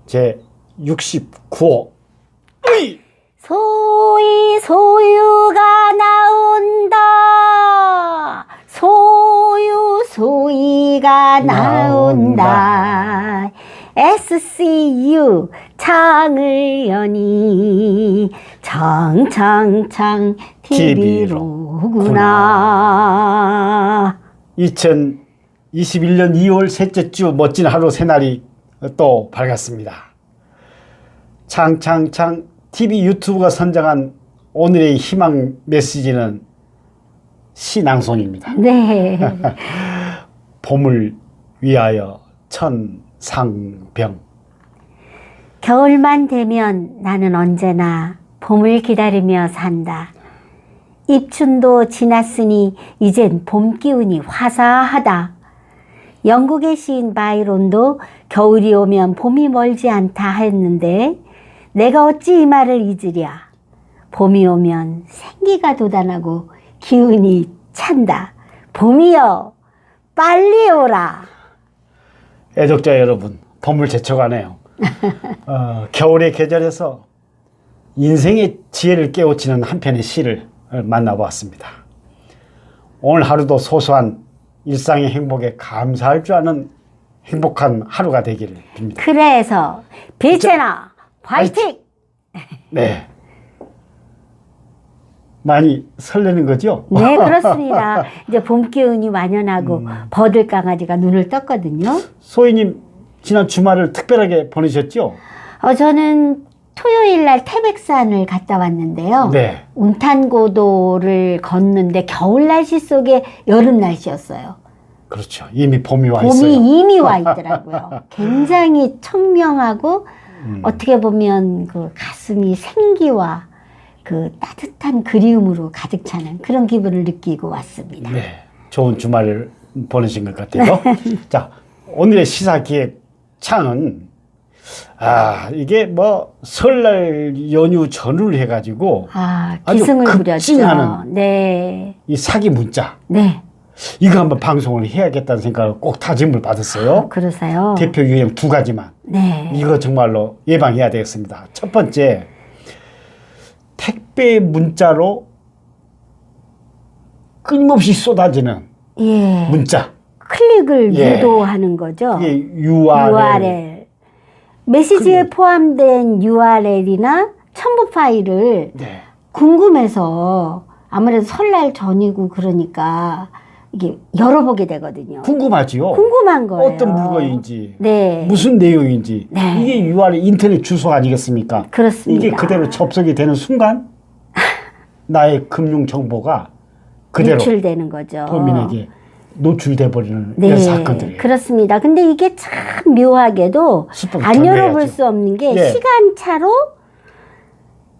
제 69호 소유가 나온다. 소유가 나온다. SCU 창을 여니 창 TV로구나. 2021년 2월 셋째 주 멋진 하루 새날이 또 밝았습니다. 창 TV 유튜브가 선정한 오늘의 희망 메시지는 시낭송입니다. 네. 봄을 위하여 천상병. 겨울만 되면 나는 언제나 봄을 기다리며 산다. 입춘도 지났으니 이젠 봄 기운이 화사하다. 영국의 시인 바이론도 겨울이 오면 봄이 멀지 않다 했는데 내가 어찌 이 말을 잊으랴. 봄이 오면 생기가 돋아나고 기운이 찬다. 봄이여 빨리 오라. 애독자 여러분, 봄을 제쳐가네요. 겨울의 계절에서 인생의 지혜를 깨우치는 한 편의 시를 만나보았습니다. 오늘 하루도 소소한 일상의 행복에 감사할 줄 아는 행복한 하루가 되기를 빕니다. 그래서 빌채나 화이팅! 네. 많이 설레는 거죠? 네, 그렇습니다. 이제 봄 기운이 완연하고 버들 강아지가 눈을 떴거든요. 소희님, 지난 주말을 특별하게 보내셨죠? 저는 토요일 날 태백산을 갔다 왔는데요. 네. 운탄고도를 걷는데 겨울 날씨 속에 여름 날씨였어요. 그렇죠. 이미 봄이 와 봄이 있어요. 이미 와 있더라고요. 굉장히 청명하고 어떻게 보면 그 가슴이 생기와 그 따뜻한 그리움으로 가득 차는 그런 기분을 느끼고 왔습니다. 네. 좋은 주말을 보내신 것 같아요. 자, 오늘의 시사기획 창은 이게 뭐 설날 연휴 전후를 해가지고 기승을 아주 부렸죠. 급증하는 네. 이 사기 문자. 네. 이거 한번 방송을 해야겠다는 생각을 꼭 다짐을 받았어요. 그러세요? 대표 유형 2가지만. 네. 이거 정말로 예방해야 되겠습니다. 첫 번째, 택배 문자로 끊임없이 쏟아지는 예. 문자. 클릭을 예. 유도하는 거죠. 이게 URL. 메시지에 포함된 URL이나 첨부 파일을 네. 궁금해서 아무래도 설날 전이고 그러니까 이게 열어보게 되거든요. 궁금하지요? 궁금한 거예요. 어떤 물건인지, 네. 무슨 내용인지. 네. 이게 URL 인터넷 주소 아니겠습니까? 그렇습니다. 이게 그대로 접속이 되는 순간 나의 금융 정보가 그대로 유출되는 거죠. 도민에게 노출돼 버리는 네, 이런 사건들이에요. 그렇습니다. 근데 이게 참 묘하게도 수법을 안 열어볼 경계해야죠. 수 없는 게 예. 시간차로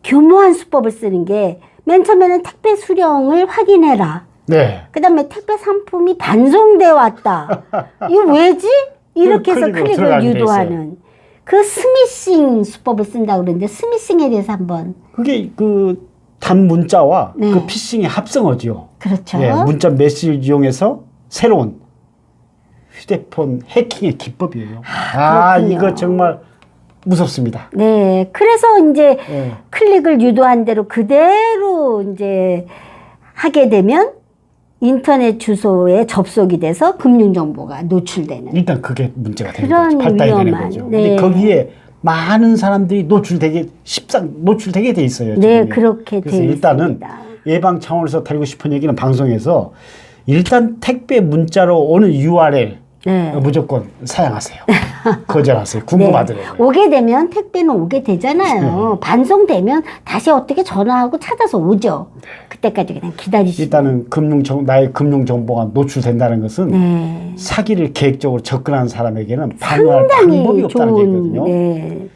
교묘한 수법을 쓰는 게 맨 처음에는 택배 수령을 확인해라. 네. 그 다음에 택배 상품이 반송돼 왔다. 이거 왜지? 이렇게 해서 클릭으로 클릭을 들어가게 돼 유도하는 그 스미싱 수법을 쓴다고 그러는데 스미싱에 대해서 한번. 그게 그 단문자와 네. 그 피싱의 합성어죠. 그렇죠. 예, 문자 메시지를 이용해서 새로운 휴대폰 해킹의 기법이에요. 그렇군요. 이거 정말 무섭습니다. 네. 그래서 이제 예. 클릭을 유도한 대로 그대로 이제 하게 되면 인터넷 주소에 접속이 돼서 금융정보가 노출되는. 일단 그게 문제가 되는 그런 거죠. 발달이 되는 위험한, 거죠. 네. 근데 거기에 많은 사람들이 노출되게 돼 있어요. 네, 지금요. 그렇게 그래서 돼 일단은 있습니다. 예방 차원에서 드리고 싶은 얘기는 방송에서 일단 택배 문자로 오는 URL 네. 무조건 사양하세요. 거절하세요. 궁금하더라고요. 네. 오게 되면 택배는 오게 되잖아요. 반송되면 다시 어떻게 전화하고 찾아서 오죠. 그때까지 그냥 기다리시고. 일단은 나의 금융 정보가 노출된다는 것은 네. 사기를 계획적으로 접근하는 사람에게는 방어할 방법이 없다는 얘기거든요. 네.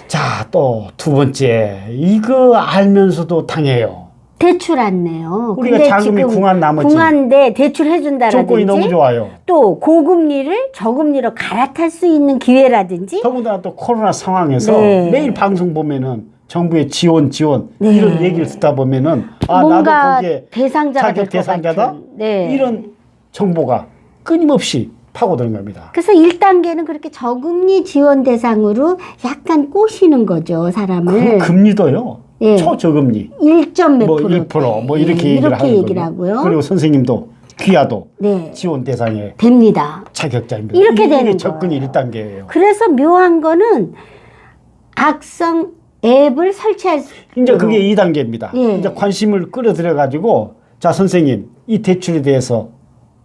자, 또 두 번째, 이거 알면서도 당해요. 대출 안내요. 우리가 근데 자금이 지금 궁한 나머지 궁한데 대출해준다라든지 조건이 너무 좋아요. 또 고금리를 저금리로 갈아탈 수 있는 기회라든지 더군다나 또 코로나 상황에서 네. 매일 방송 보면은 정부의 지원 네. 이런 얘기를 듣다 보면은 뭔가 나도 거기에 대상자가 자격 될 것 대상자다 같은. 네. 이런 정보가 끊임없이 파고드는 겁니다. 그래서 1단계는 그렇게 저금리 지원 대상으로 약간 꼬시는 거죠, 사람을. 그 금리도요. 예. 초저금리. 1점 몇 뭐 프로. 1%, 뭐 이렇게 얘기를 이렇게 하는 얘기를 거예요. 하고요. 그리고 선생님도 귀하도 네. 지원 대상에 됩니다. 자격자입니다. 이렇게 이게 되는 접근이 거예요. 1단계예요. 그래서 묘한 거는 악성 앱을 설치할 수 이제 그게 2단계입니다. 예. 이제 관심을 끌어들여 가지고 자 선생님 이 대출에 대해서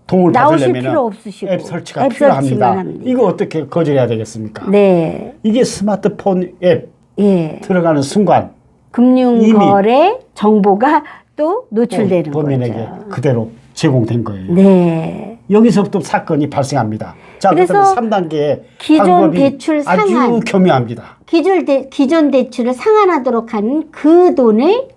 도움을 나오실 받으려면 필요 없으시고 앱 설치가 앱 필요합니다. 설치만 합니다. 이거 어떻게 거절해야 되겠습니까? 네. 이게 스마트폰 앱 예. 들어가는 순간 금융거래 정보가 또 노출되는 범인에게 거죠. 그대로 제공된 거예요. 네. 여기서부터 사건이 발생합니다. 자, 그래서 그래서 3단계의 기존 방법이 대출 아주 상한. 교묘합니다. 기존 대출을 상환하도록 하는 그 돈을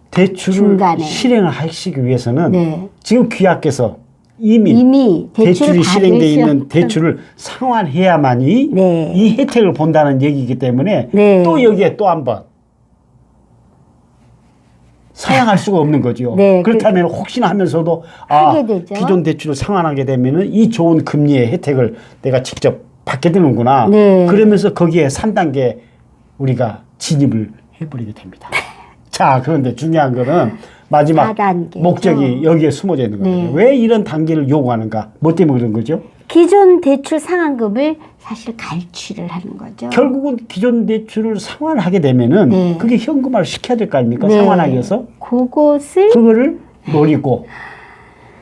대출을 중간에. 실행을 하시기 위해서는 네. 지금 귀하께서 이미 대출을 대출이 실행되어 있는 받으셨- 대출을 상환해야만이 네. 이 혜택을 본다는 얘기이기 때문에 네. 또 여기에 또 한 번 사양할 수가 없는 거죠. 네, 그렇다면 혹시나 하면서도 하게 되죠. 기존 대출을 상환하게 되면은 이 좋은 금리의 혜택을 내가 직접 받게 되는구나. 네. 그러면서 거기에 3단계 우리가 진입을 해버리게 됩니다. 자, 그런데 중요한 거는 마지막 4단계죠. 목적이 여기에 숨어져 있는 거예요. 네. 왜 이런 단계를 요구하는가? 뭐 때문에 그런 거죠? 기존 대출 상환금을 사실 갈취를 하는 거죠. 결국은 기존 대출을 상환하게 되면은 네. 그게 현금화를 시켜야 될 거 아닙니까? 네. 상환하기 위해서. 그것을 그거를 노리고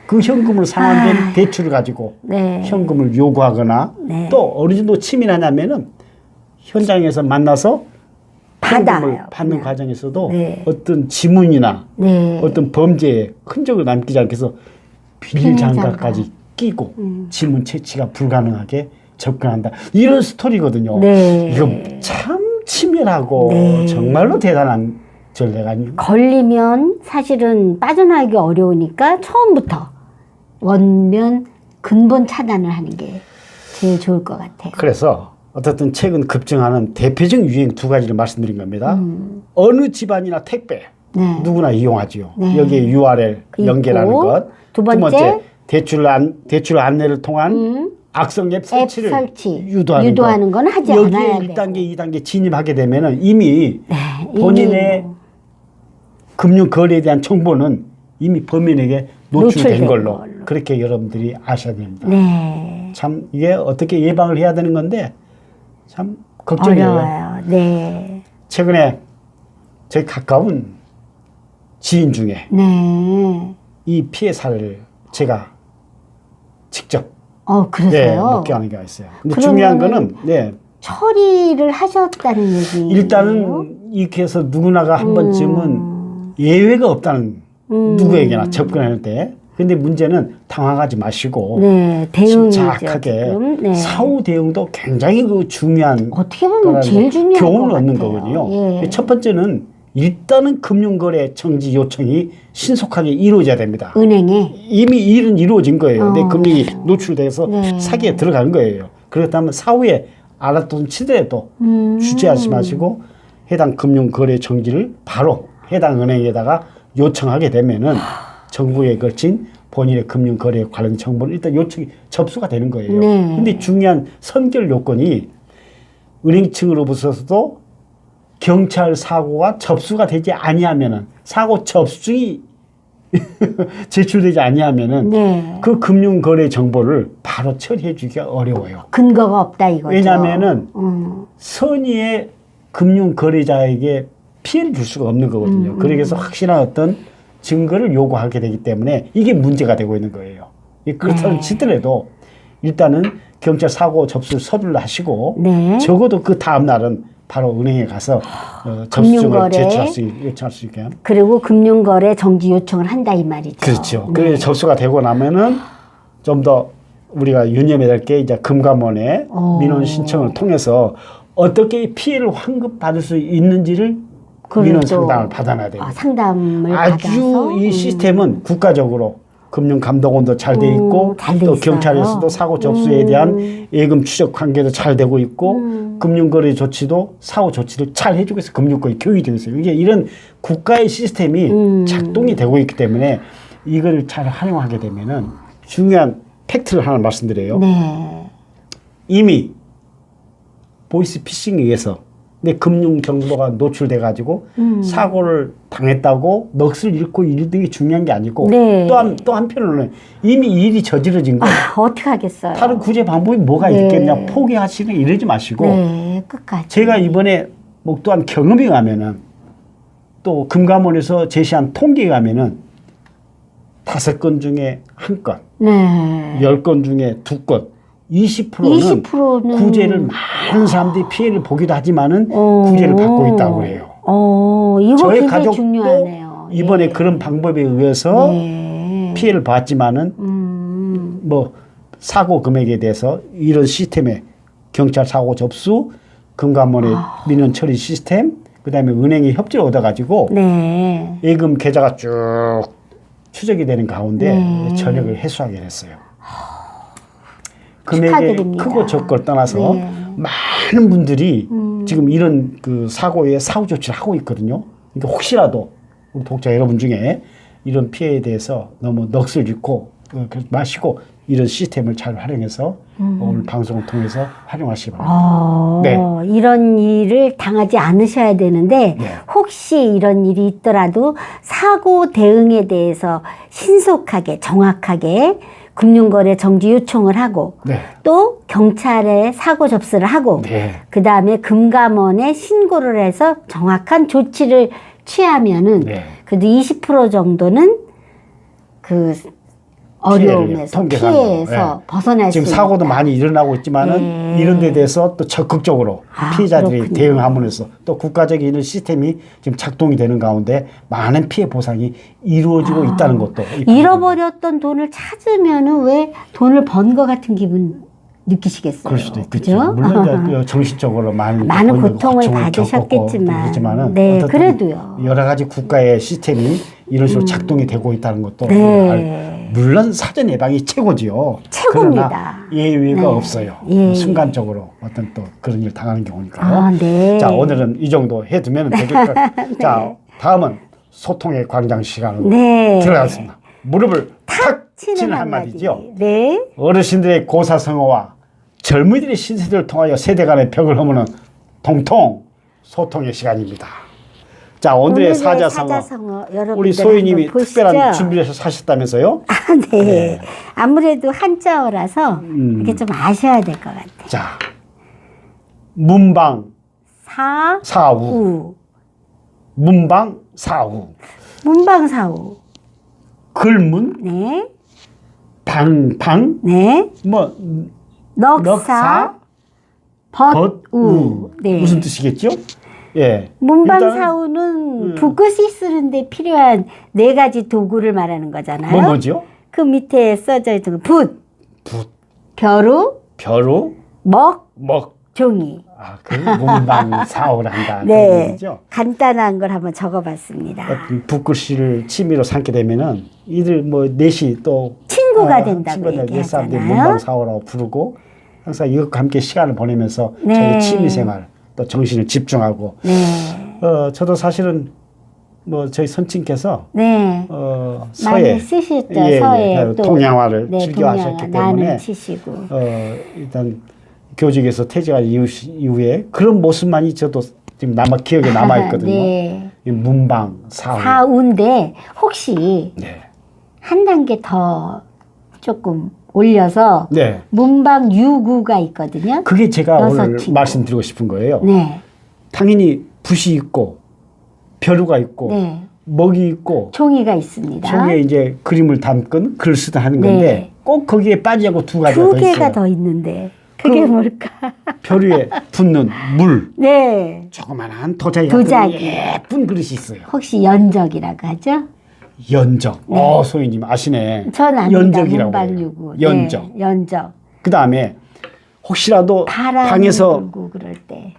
그 현금으로 상환된 아. 대출을 가지고 네. 현금을 요구하거나 네. 또 어느 정도 치밀하냐면은 현장에서 만나서 받아요. 현금을 받는 그냥. 과정에서도 네. 어떤 지문이나 네. 어떤 범죄의 흔적을 남기지 않게 해서 비닐장갑까지 끼고 지문 채취가 불가능하게 접근한다. 이런 스토리거든요. 네. 이거 참 치밀하고 네. 정말로 대단한 전례가 아니에요. 걸리면 사실은 빠져나가기 어려우니까 처음부터 원면 근본 차단을 하는 게 제일 좋을 것 같아요. 그래서 어떻든 최근 급증하는 대표적 유행 두 가지를 말씀드린 겁니다. 어느 집안이나 택배 네. 누구나 이용하지요. 네. 여기에 URL 연계라는 있고, 것. 두 번째, 대출 안내를 통한 악성 앱 설치를 설치, 유도하는 유도하는 건 하지 여기에 않아야 1단계, 2단계 진입하게 되면은 이미 네, 본인의 이미 금융 거래에 대한 정보는 이미 범인에게 노출된 노출된 걸로 걸로. 그렇게 여러분들이 아셔야 됩니다. 네. 참 이게 어떻게 예방을 해야 되는 건데 참 걱정이에요. 어려워요. 네. 최근에 저희 가까운 지인 중에 네. 이 피해 사례를 제가 직접 그러세요? 목격하는 게 있어요. 근데 그러면은 중요한 거는 처리를 하셨다는 얘기. 일단은 이렇게 해서 누구나가 한 번쯤은 예외가 없다는 누구에게나 접근할 때. 근데 문제는 당황하지 마시고 네, 대응이죠. 침착하게 지금. 네. 사후 대응도 굉장히 그 중요한 어떻게 보면 제일 중요한 교훈을 것 얻는 같아요. 거거든요. 예. 첫 번째는 일단은 금융거래 정지 요청이 신속하게 이루어져야 됩니다. 은행에. 이미 일은 이루어진 거예요. 내 금융이 노출돼서 네. 사기에 들어간 거예요. 그렇다면 사후에 알았던 치더라도 주저하지 마시고 해당 금융거래 정지를 바로 해당 은행에다가 요청하게 되면은 정부에 걸친 본인의 금융거래 관련 정보는 일단 요청이 접수가 되는 거예요. 네. 근데 중요한 선결 요건이 은행 측으로부터도 경찰 사고가 접수가 되지 아니하면은 사고 접수이 제출되지 아니하면은 네. 그 금융거래 정보를 바로 처리해 주기가 어려워요. 근거가 없다 이거죠. 왜냐하면은 선의의 금융거래자에게 피해를 줄 수가 없는 거거든요. 그래서 확실한 어떤 증거를 요구하게 되기 때문에 이게 문제가 되고 있는 거예요. 그렇다는 네. 치더라도 일단은 경찰 사고 접수 서류를 하시고 네. 적어도 그 다음 날은 바로 은행에 가서 접수증을 금융거래. 요청할 수 있게. 그리고 금융거래 정지 요청을 한다 이 말이죠. 그렇죠. 네. 그래서 접수가 되고 나면은 좀 더 우리가 유념해야 될 게 이제 금감원에 민원 신청을 통해서 어떻게 피해를 환급받을 수 있는지를 민원 상담을 받아놔야 돼요. 상담을 아주 받아서. 이 시스템은 국가적으로 금융감독원도 잘 돼 있고 잘돼 또 있어요. 경찰에서도 사고 접수에 대한 예금 추적 관계도 잘 되고 있고 금융거래 조치도 사후 조치를 잘 해주고 있어요. 금융거래 교육이 되고 있어요. 이게 이런 국가의 시스템이 작동이 되고 있기 때문에 이걸 잘 활용하게 되면은 중요한 팩트를 하나 말씀드려요. 네. 이미 보이스 피싱에 의해서 내 금융 정보가 노출돼 가지고 사고를 당했다고 넋을 잃고 잃는 게 중요한 게 아니고 네. 또 한편으로는 이미 일이 저지러진 거예요. 어떻게 하겠어요? 다른 구제 방법이 뭐가 네. 있겠냐 포기하시는 이러지 마시고 네, 끝까지. 제가 이번에 뭐 또한 경험에 가면은 또 금감원에서 제시한 통계에 가면은 5건 중에 1건, 네. 10건 중에 2건, 20%는 20%는 구제를 많은 사람들이 피해를 보기도 하지만은 구제를 받고 있다고 해요. 이거 저희 굉장히 가족도 중요하네요. 이번에 예. 그런 방법에 의해서 네. 피해를 봤지만은 뭐 사고 금액에 대해서 이런 시스템에 경찰 사고 접수, 금감원의 민원 처리 시스템, 그다음에 은행의 협조를 얻어가지고 네. 예금 계좌가 쭉 추적이 되는 가운데 네. 전역을 해소하게 됐어요. 금액이 축하드립니다. 크고 적고를 떠나서 네. 많은 분들이 지금 이런 그 사고에 사후 조치를 하고 있거든요. 그러니까 혹시라도 우리 독자 여러분 중에 이런 피해에 대해서 너무 넋을 잃고 그러지 마시고 이런 시스템을 잘 활용해서 오늘 방송을 통해서 활용하시기 바랍니다. 네. 이런 일을 당하지 않으셔야 되는데 네. 혹시 이런 일이 있더라도 사고 대응에 대해서 신속하게 정확하게 금융거래 정지 요청을 하고 네. 또 경찰에 사고 접수를 하고 네. 그다음에 금감원에 신고를 해서 정확한 조치를 취하면은 네. 그래도 20% 정도는 그 어려움에서 통계상으로. 피해에서 네. 벗어날 수 지금 있다. 사고도 많이 일어나고 있지만은 네. 이런 데 대해서 또 적극적으로 피해자들이 그렇군요. 대응함으로써 또 국가적인 이런 시스템이 지금 작동이 되는 가운데 많은 피해 보상이 이루어지고 있다는 것도 이 잃어버렸던 돈을 찾으면은 왜 돈을 번 것 같은 기분 느끼시겠어요? 그럴 수도 있겠죠. 그죠? 물론 이제 정신적으로 많은 고통을 받으셨겠지만, 그렇지만은 네, 어쨌든 그래도요. 여러 가지 국가의 시스템이 이런 식으로 작동이 되고 있다는 것도 네. 물론 사전 예방이 최고지요. 최고입니다. 그러나 예외가 네. 없어요. 예. 순간적으로 어떤 또 그런 일 당하는 경우니까요. 아, 네. 자, 오늘은 이 정도 해두면 되겠고요. 자, 다음은 소통의 광장 시간으로 네. 들어가겠습니다. 무릎을 탁 치는 치는 한마디. 한마디죠. 네. 어르신들의 고사성어와 젊은이들의 신세대를 통하여 세대 간의 벽을 허무는 통통 소통의 시간입니다. 자, 오늘의 사자성어. 여러분들 우리 소희님이 한번 보시죠. 특별한 준비를 해서 사셨다면서요? 아, 네. 네. 아무래도 한자어라서 이렇게 좀 아셔야 될 것 같아요. 자, 문방 사우. 사우. 문방 사우. 문방사우. 글문 네. 방방 네. 뭐 넉사. 벗우. 벗우. 네. 무슨 뜻이겠죠? 예. 문방사우는 붓글씨 쓰는데 필요한 4가지 도구를 말하는 거잖아요. 뭐죠? 그 밑에 써져 있는 거 붓, 붓, 벼루, 벼루, 먹, 먹. 종이. 그 문방 사우를 한다. 그런 네. 얘기죠. 간단한 걸 한번 적어봤습니다. 붓글씨를 취미로 삼게 되면은 이들 뭐 넷이 또 친구가 된다고 친구들 넷 사람들이 얘기하잖아요. 문방사오라고 부르고 항상 이것과 함께 시간을 보내면서 네. 자기 취미생활 또 정신을 집중하고 네. 저도 사실은 뭐 저희 선친께서 네. 서예 많이 쓰시죠. 서예 또 동양화를 네, 즐겨 하셨기 동양화, 때문에 나는 치시고. 일단 교직에서 퇴직한 이후에 그런 모습만이 저도 지금 기억에 남아 있거든요. 네. 문방 사우. 사우인데 혹시 네. 한 단계 더 조금 올려서 네. 문방 유구가 있거든요. 그게 제가 여섯 오늘 친구. 말씀드리고 싶은 거예요. 네. 당연히 붓이 있고 벼루가 있고 네. 먹이 있고 종이가 있습니다. 종이에 이제 그림을 담건 글을 쓰다 하는 네. 건데 꼭 거기에 빠지지 않고 두 가지가 두 더 개가 있어요. 더 있는데 그게 뭘까? 벼루에 붙는 물 네. 조그만한 도자기 도자기. 같은 예쁜 그릇이 있어요. 혹시 연적이라고 하죠? 연적. 소희님 아시네. 전 압니다. 연적이라고 문방 그래요. 유구. 연적. 네, 연적. 그 다음에 혹시라도 바람 방에서 불고 그럴 때.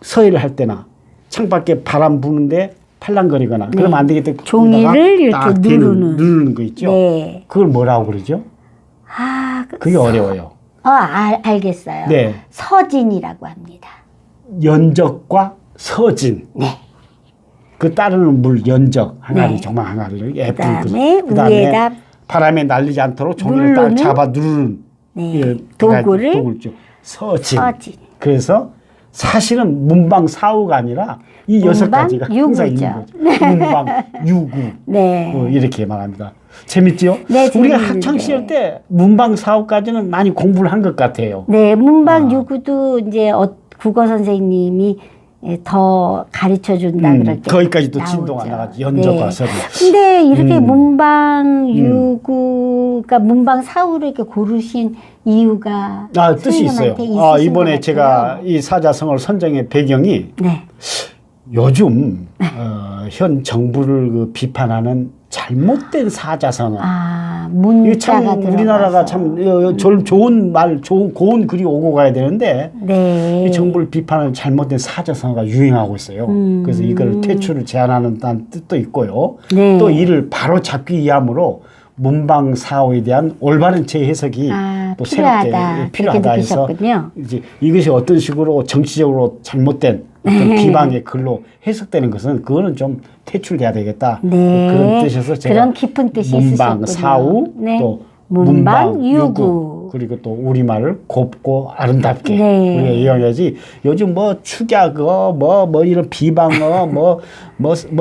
서예를 할 때나 창밖에 바람 부는데 팔랑거리거나 그러면 안 되기 때문에 종이를 이렇게 딱 누르는 거 있죠. 네. 그걸 뭐라고 그러죠? 아, 그게 어려워요. 알겠어요. 네. 서진이라고 합니다. 연적과 서진. 네. 그 따르는 물 연적 항아리 네. 정말 항아리를 예쁜 그다음에 그다음에 위에다 바람에 날리지 않도록 종이를 딱 누르는? 잡아 누르는 네. 예, 도구죠. 서진. 서진. 그래서 사실은 문방사우가 아니라 이 여섯 문방 가지가 항상 있는 유구죠. 거죠. 문방, 유구 네. 이렇게 말합니다. 재밌지요? 네, 우리가 재밌는데. 학창 시절 때 문방사우까지는 많이 공부를 한 것 같아요. 네, 문방 유구도 이제 국어 선생님이 더 가르쳐 준다 그럴 때 거기까지도 나오죠. 진도가 나가지 연저과 네. 서리. 근데 이렇게 문방 유구, 그러니까 문방 사우를 이렇게 고르신 이유가 뜻이 있어요. 선생님한테 있으신 것 이번에 같아요. 제가 이 사자성어를 선정의 배경이 네. 요즘 현 정부를 비판하는 잘못된 사자성어. 이게 참 문자가 우리나라가 들어가서. 참 좋은 말, 좋은 고운 글이 오고 가야 되는데 네. 이 정부를 비판하는 잘못된 사자성어가 유행하고 있어요. 그래서 이걸 퇴출을 제한하는 뜻도 있고요. 네. 또 이를 바로 잡기 위함으로 문방사오에 대한 올바른 재해석이 또 새롭게 필요하다. 필요하다 해서 느끼셨군요. 이제 이것이 어떤 식으로 정치적으로 잘못된 어떤 비방의 글로 해석되는 것은 그거는 좀 퇴출돼야 되겠다. 네. 그런 뜻에서 제가 그런 깊은 뜻이 문방 있으셨군요. 사우 네. 또 문방 문방 유구. 유구 그리고 또 우리말을 곱고 아름답게 네. 우리가 이용해야지. 요즘 뭐 축약어 뭐 이런 비방어 뭐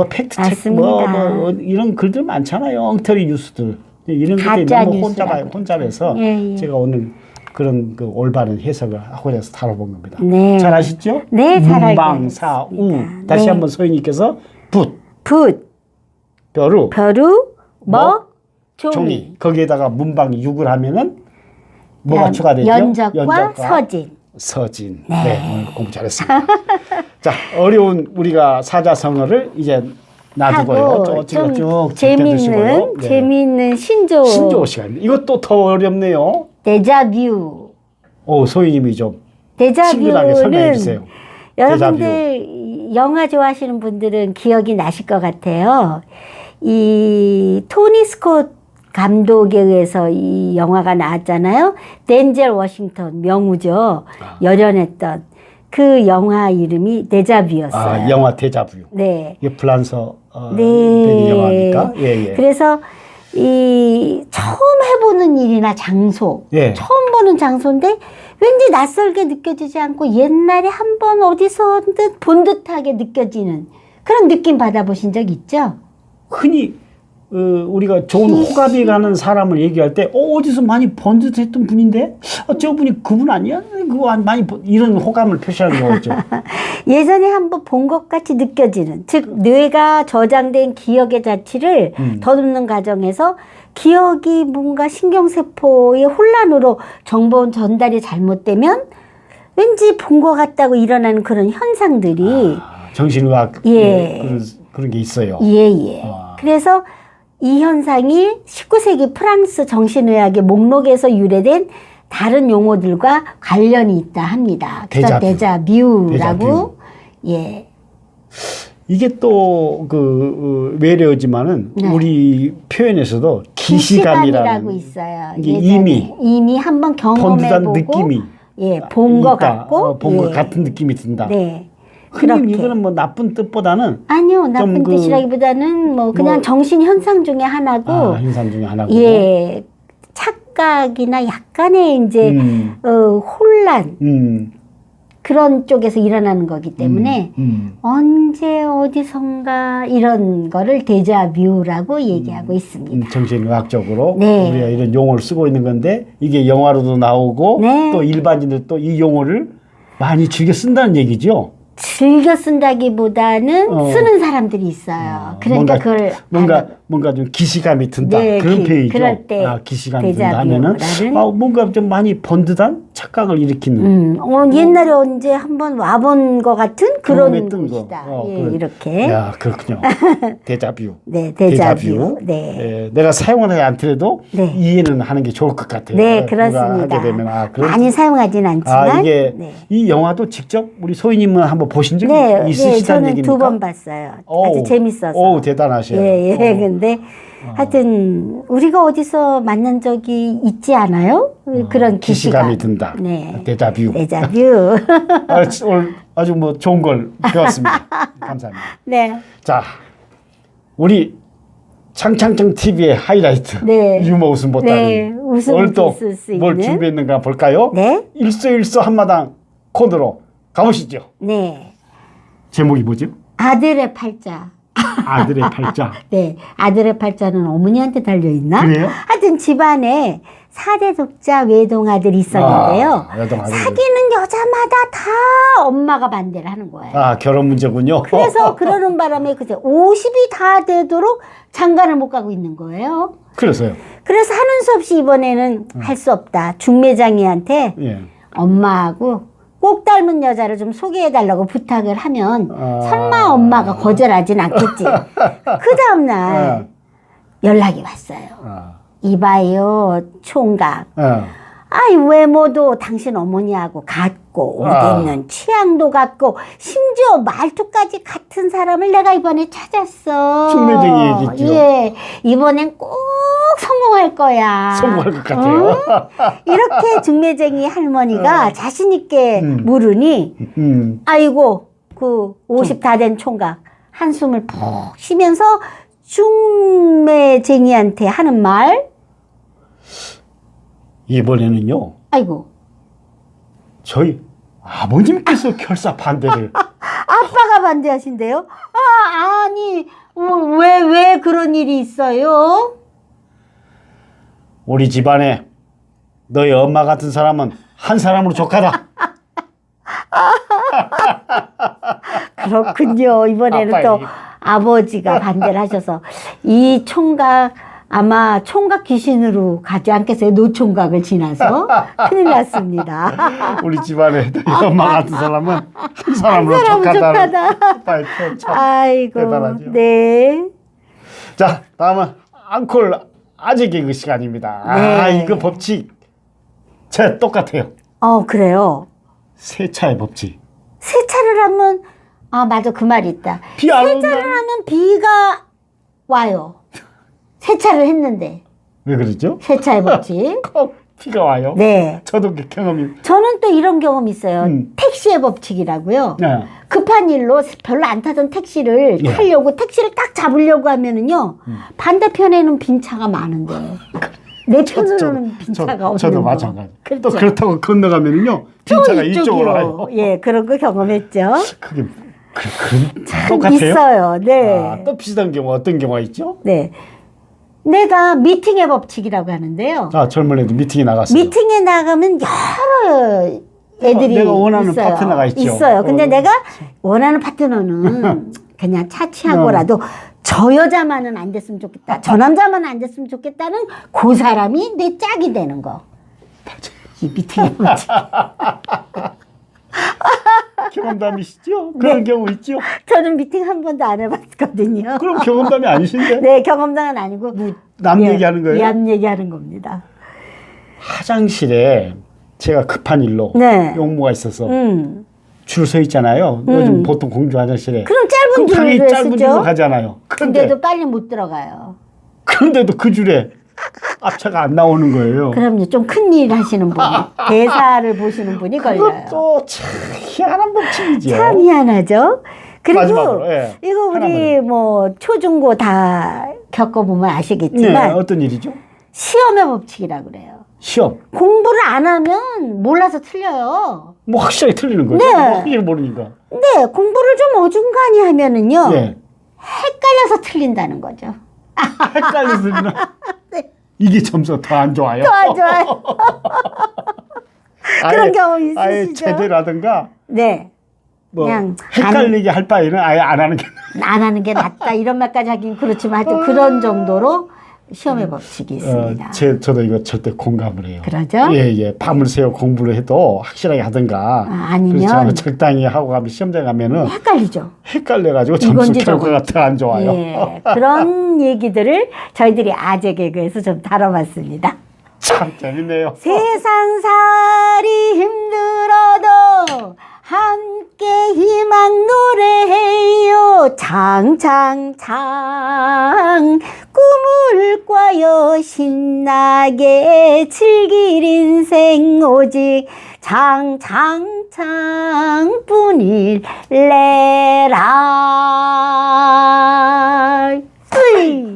팩트체크 뭐 이런 글들 많잖아요. 엉터리 뉴스들 이런 것들이 가짜 너무 뉴스라고 혼잡해서 예. 제가 오늘 그런 그 올바른 해석을 하고 해서 다뤄본 겁니다. 네. 잘 아시죠? 네, 잘 알고 문방사우. 있습니다. 다시 네. 한번 소희님께서 붓, 벼루, 뭐, 종이. 종이. 거기에다가 문방 육을 하면은 뭐가 추가되죠? 연적과 서진. 서진. 네. 네, 오늘 공부 잘했습니다. 자, 어려운 우리가 사자성어를 이제 놔두고요. 하고 좀 좀 재밌는 재미있는 신조 시간. 이것도 더 어렵네요. 데자뷰. 소희님이 좀 친근하게 설명해 주세요. 여러분들 영화 좋아하시는 분들은 기억이 나실 것 같아요. 이 토니 스콧 감독에 의해서 이 영화가 나왔잖아요. 덴젤 워싱턴 명우죠. 열연했던 그 영화 이름이 데자뷰였어요. 영화 데자뷰. 네. 이게 프랑스어 네. 영화입니까? 예. 그래서 이 처음 해보는 일이나 장소, 예. 처음 보는 장소인데 왠지 낯설게 느껴지지 않고 옛날에 한번 어디서 본 듯하게 느껴지는 그런 느낌 받아보신 적 있죠? 흔히 우리가 좋은 호감이 가는 사람을 얘기할 때 어디서 많이 본 듯했던 분인데 저분이 그분 아니야? 그거 이런 호감을 표시하는 거죠. 예전에 한번 본 것 같이 느껴지는, 즉 뇌가 저장된 기억의 자취를 더듬는 과정에서 기억이 뭔가 신경세포의 혼란으로 정보 전달이 잘못되면 왠지 본 것 같다고 일어나는 그런 현상들이 정신의학 예. 그런 게 있어요. 예. 그래서 이 현상이 19세기 프랑스 정신의학의 목록에서 유래된 다른 용어들과 관련이 있다 합니다. 그래서 데자뷰라고. 예. 이게 또 외래어지만은 네. 우리 표현에서도 기시감이라고 있어요. 이미 한번 본 경험해보고 듯한 느낌이 본 것 같고 본 것 같은 느낌이 든다. 네. 흔히 이거는 뭐 나쁜 뜻보다는 아니요, 나쁜 뜻이라기보다는 뭐 그냥 정신 현상 중에 하나고 현상 중에 하나고 예. 착각이나 약간의 이제 혼란 그런 쪽에서 일어나는 거기 때문에 언제 어디선가 이런 거를 데자뷰라고 얘기하고 있습니다. 정신의학적으로 네. 우리가 이런 용어를 쓰고 있는 건데 이게 영화로도 나오고 네. 또 일반인들 또 이 용어를 많이 즐겨 쓴다는 얘기죠. 즐겨 쓴다기보다는 쓰는 사람들이 있어요. 그러니까 그걸 뭔가 좀 기시감이 든다. 네, 그런 표현이죠. 그럴 때 기시감이 든다 하면은 뭔가 좀 많이 본 듯한 착각을 일으키는. 옛날에 언제 한번 와본 것 같은 그런 곳이다. 이렇게. 야, 그렇군요. 데자뷰. 네, 데자뷰. 네. 내가 사용하지 않더라도 이해는 하는 게 좋을 것 같아요. 네, 그렇습니다. 하게 되면 많이 사용하진 않지만. 이게 이 영화도 직접 우리 소희님은 한번 보신 적이 있으시다는 저는 얘기입니까? 2번 봤어요. 아주 재밌어서. 대단하셔요. 근데 하여튼 우리가 어디서 만난 적이 있지 않아요? 그런 기시감이 든다. 네. 데자뷰. 오늘 아주 뭐 좋은 걸 배웠습니다. 감사합니다. 네. 자, 우리 장창정 TV의 하이라이트. 네. 유머 웃음 보따리. 네, 웃음 오늘 또 있을 수 뭘 있는. 준비했는가 볼까요? 네. 일소일소 한마당 코너로 가보시죠. 네. 제목이 뭐죠? 아들의 팔자. 아들의 팔자. 네. 아들의 팔자는 어머니한테 달려있나? 그래요? 하여튼 집안에 4대 독자 외동아들이 있었는데요. 외동아들. 사귀는 여자마다 다 엄마가 반대를 하는 거예요. 아, 결혼 문제군요. 그래서 그러는 바람에 그제 50이 다 되도록 장가를 못 가고 있는 거예요. 그래서요. 그래서 하는 수 없이 이번에는 할 수 없다. 중매장이한테 예. 엄마하고 꼭 닮은 여자를 좀 소개해달라고 부탁을 하면 아. 설마 엄마가 거절하진 않겠지. 그 다음날 연락이 왔어요. 아. 이봐요, 총각. 아이, 외모도 당신 어머니하고 같고, 옷 입는 취향도 같고, 심지어 말투까지 같은 사람을 내가 이번에 찾았어. 중매쟁이 얘기죠. 예. 이번엔 꼭 성공할 거야. 성공할 것 같아요. 이렇게 중매쟁이 할머니가 자신있게 물으니, 아이고, 그 50 다 된 총각, 한숨을 푹 쉬면서 중매쟁이한테 하는 말, 이번에는요, 아이고, 저희 아버님께서 결사 반대를. 아빠가 반대하신대요? 아니, 왜 그런 일이 있어요? 우리 집안에 너희 엄마 같은 사람은 한 사람으로 족하다. 그렇군요. 이번에는 아빠 또 얘기. 아버지가 반대를 하셔서 이 총각, 아마 총각 귀신으로 가지 않겠어요? 노총각을 지나서. 큰일 났습니다. 우리 집안에 너희 엄마 같은 사람은 한 사람으로 사람은 족하다는 족하다. 발표 참 아이고, 대단하죠. 네. 자, 다음은 앙콜 아재 개그 시간입니다. 네. 아, 이거 법칙 제 똑같아요. 그래요. 세차의 법칙. 세차를 하면, 맞아, 그 말이 있다. 비 안 세차를 온다. 하면 비가 와요. 세차를 했는데. 왜 그러죠? 세차의 법칙. 꼭 비가 와요. 네. 저도 그 경험이. 저는 또 이런 경험이 있어요. 택시의 법칙이라고요. 네. 급한 일로 별로 안 타던 택시를 예. 타려고 택시를 딱 잡으려고 하면은요. 반대편에는 빈 차가 많은데 내 편으로는 빈 차가 없는 저도 거. 마찬가지. 그렇죠. 또 그렇다고 건너가면은요, 빈 차가 이쪽으로 와요. 예, 그런 거 경험했죠. 그게 그런 참 똑같아요. 있어요. 네. 아, 또 비슷한 경우 어떤 경우가 있죠? 네. 내가 미팅의 법칙이라고 하는데요. 아, 젊은 애들 미팅에 나갔어요. 미팅에 나가면 여러 애들이 내가 원하는 있어요. 파트너가 있죠. 있어요. 근데 내가 원하는 파트너는 그냥 차치하고라도 저 여자만은 안 됐으면 좋겠다. 저 남자만은 안 됐으면 좋겠다는 그 사람이 내 짝이 되는 거. 이 미팅의 법칙. 경험담이시죠? 그런 경우 있죠? 저는 미팅 한 번도 안 해봤거든요. 그럼 경험담이 아니신데? 네, 경험담은 아니고. 남 얘기하는 거예요? 남 얘기하는 겁니다. 화장실에 제가 급한 일로 네. 용무가 있어서 줄 서 있잖아요. 요즘 보통 공주 화장실에. 그럼 짧은 그럼 당연히 줄을 짧은 줄로 쓰죠. 가잖아요. 근데도 빨리 못 들어가요. 그런데도 그 줄에 앞차가 안 나오는 거예요. 그럼요. 좀 큰일 하시는 분, 대사를 보시는 분이 걸려요. 그것도 참 희한한 법칙이죠. 참 희한하죠. 그리고 마지막으로, 예. 이거 우리 하나만. 뭐 초중고 다 겪어보면 네, 아시겠지만 어떤 일이죠? 시험의 법칙이라고 그래요. 시험. 공부를 안 하면 몰라서 틀려요. 뭐 확실하게 틀리는 거죠? 네. 뭐 확실히 모르니까. 근데 공부를 좀 어중간히 하면은요. 예. 헷갈려서 틀린다는 거죠. 헷갈려서 틀리나? 네. 이게 점수가 더 안 좋아요. 더 안 좋아요. 그런 경험 있으시죠? 아예 제대로 하든가 네. 뭐 그냥 헷갈리게 할 바에는 아예 안 하는 게 안 하는 게 낫다 이런 말까지 하긴 그렇지만 하여튼 그런 정도로 시험의 법칙이 있습니다. 저도 이거 절대 공감을 해요. 그러죠? 예. 밤을 새워 공부를 해도 확실하게 하든가. 아니면 그렇지 않으면 적당히 하고 가면 시험장 가면은 헷갈리죠. 헷갈려가지고 점수 이건지 결과가 더 안 좋아요. 예, 그런 얘기들을 저희들이 아재 개그에서 좀 다뤄봤습니다. 참 재밌네요. 세상살이 힘들어도 함께 희망 노래해요. 장장장 꿈을 꿔요. 신나게 즐길 인생 오직 장장장 뿐일래라. 으이.